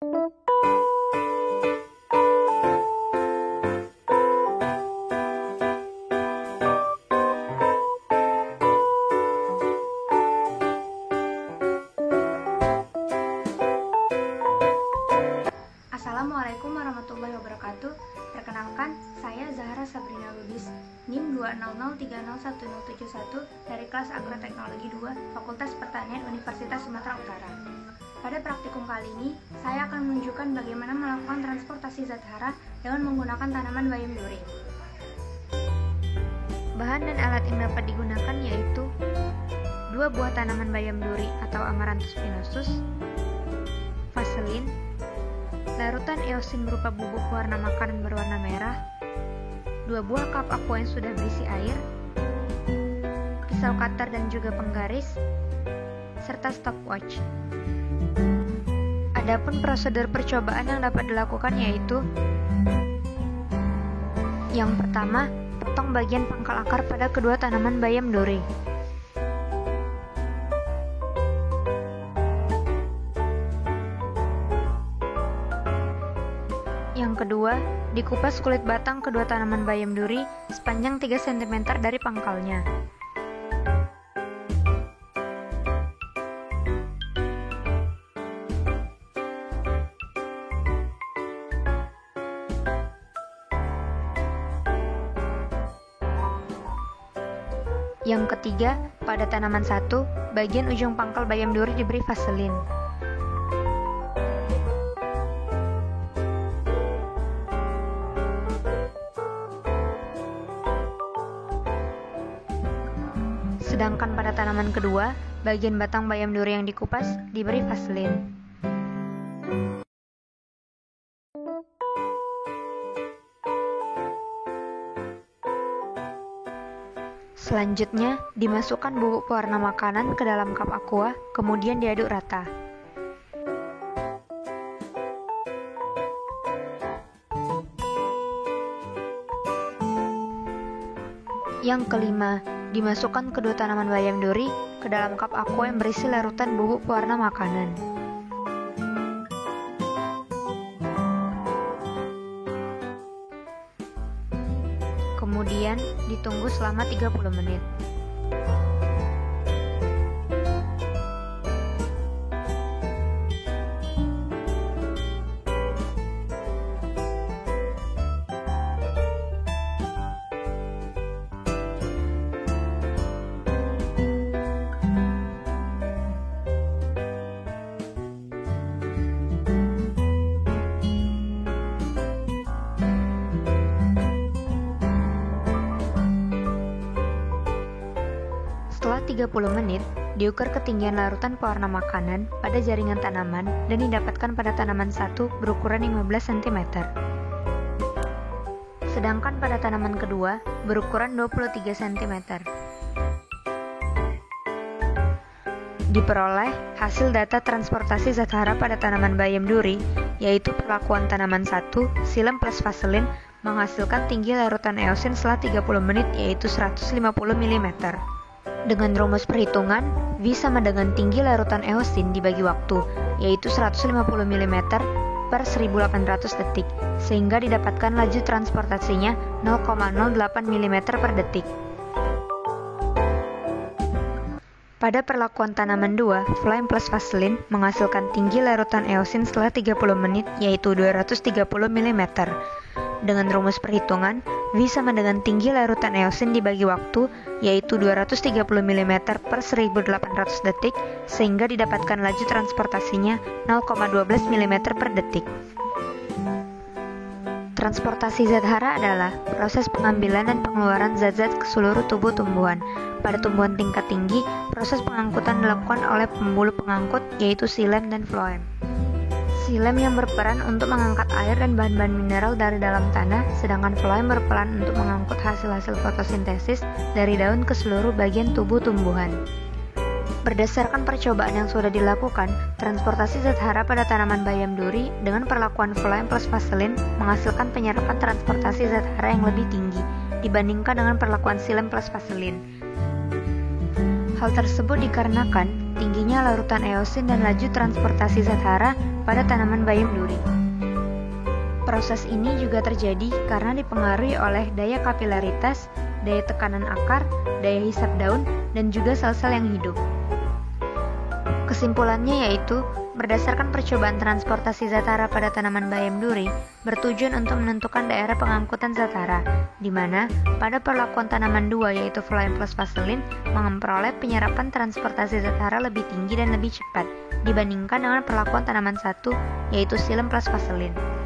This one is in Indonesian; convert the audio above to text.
Assalamualaikum warahmatullahi wabarakatuh. Perkenalkan, saya Zahra Sabrina Lubis, NIM 200301071 dari kelas Agroteknologi 2, Fakultas Pertanian Universitas Sumatera Utara. Pada praktikum kali ini, saya akan menunjukkan bagaimana melakukan transportasi zat hara dengan menggunakan tanaman bayam duri. Bahan dan alat yang dapat digunakan yaitu 2 buah tanaman bayam duri atau Amaranthus spinosus, vaselin, larutan eosin berupa bubuk warna makanan berwarna merah, 2 buah cup aqua yang sudah berisi air, pisau cutter dan juga penggaris, serta stopwatch. Adapun prosedur percobaan yang dapat dilakukan yaitu: yang pertama, potong bagian pangkal akar pada kedua tanaman bayam duri. Yang kedua, dikupas kulit batang kedua tanaman bayam duri sepanjang 3 cm dari pangkalnya. Yang ketiga, pada tanaman 1, bagian ujung pangkal bayam duri diberi vaselin. Sedangkan pada tanaman kedua, bagian batang bayam duri yang dikupas diberi vaselin. Selanjutnya, dimasukkan bubuk pewarna makanan ke dalam cup aqua, kemudian diaduk rata. Yang kelima, dimasukkan kedua tanaman bayam duri ke dalam cup aqua yang berisi larutan bubuk pewarna makanan. Kemudian ditunggu selama 30 menit. Setelah 30 menit, diukur ketinggian larutan pewarna makanan pada jaringan tanaman dan didapatkan pada tanaman 1 berukuran 15 cm. Sedangkan pada tanaman kedua berukuran 23 cm. Diperoleh hasil data transportasi zat hara pada tanaman bayam duri, yaitu perlakuan tanaman 1, silem plus vaselin, menghasilkan tinggi larutan eosin setelah 30 menit yaitu 150 mm. Dengan rumus perhitungan, V sama dengan tinggi larutan eosin dibagi waktu, yaitu 150 mm per 1800 detik, sehingga didapatkan laju transportasinya 0,08 mm per detik. Pada perlakuan tanaman 2, Flame plus vaselin menghasilkan tinggi larutan eosin setelah 30 menit, yaitu 230 mm. Dengan rumus perhitungan, V sama dengan tinggi larutan eosin dibagi waktu, yaitu 230 mm per 1800 detik, sehingga didapatkan laju transportasinya 0,12 mm per detik. Transportasi zat hara adalah proses pengambilan dan pengeluaran zat-zat ke seluruh tubuh tumbuhan. Pada tumbuhan tingkat tinggi, proses pengangkutan dilakukan oleh pembuluh pengangkut, yaitu xilem dan floem. Xilem yang berperan untuk mengangkat air dan bahan-bahan mineral dari dalam tanah, sedangkan floem berperan untuk mengangkut hasil-hasil fotosintesis dari daun ke seluruh bagian tubuh tumbuhan. Berdasarkan percobaan yang sudah dilakukan, transportasi zat hara pada tanaman bayam duri dengan perlakuan floem plus vaselin menghasilkan penyerapan transportasi zat hara yang lebih tinggi dibandingkan dengan perlakuan xilem plus vaselin. Hal tersebut dikarenakan tinggi tingginya larutan eosin dan laju transportasi zat hara pada tanaman bayam duri. Proses ini juga terjadi karena dipengaruhi oleh daya kapilaritas, daya tekanan akar, daya hisap daun, dan juga sel-sel yang hidup. Kesimpulannya yaitu, berdasarkan percobaan transportasi zat hara pada tanaman bayam duri, bertujuan untuk menentukan daerah pengangkutan zat hara, di mana pada perlakuan tanaman 2 yaitu phloem plus vaselin memperoleh penyerapan transportasi zat hara lebih tinggi dan lebih cepat dibandingkan dengan perlakuan tanaman 1 yaitu xylem plus vaselin.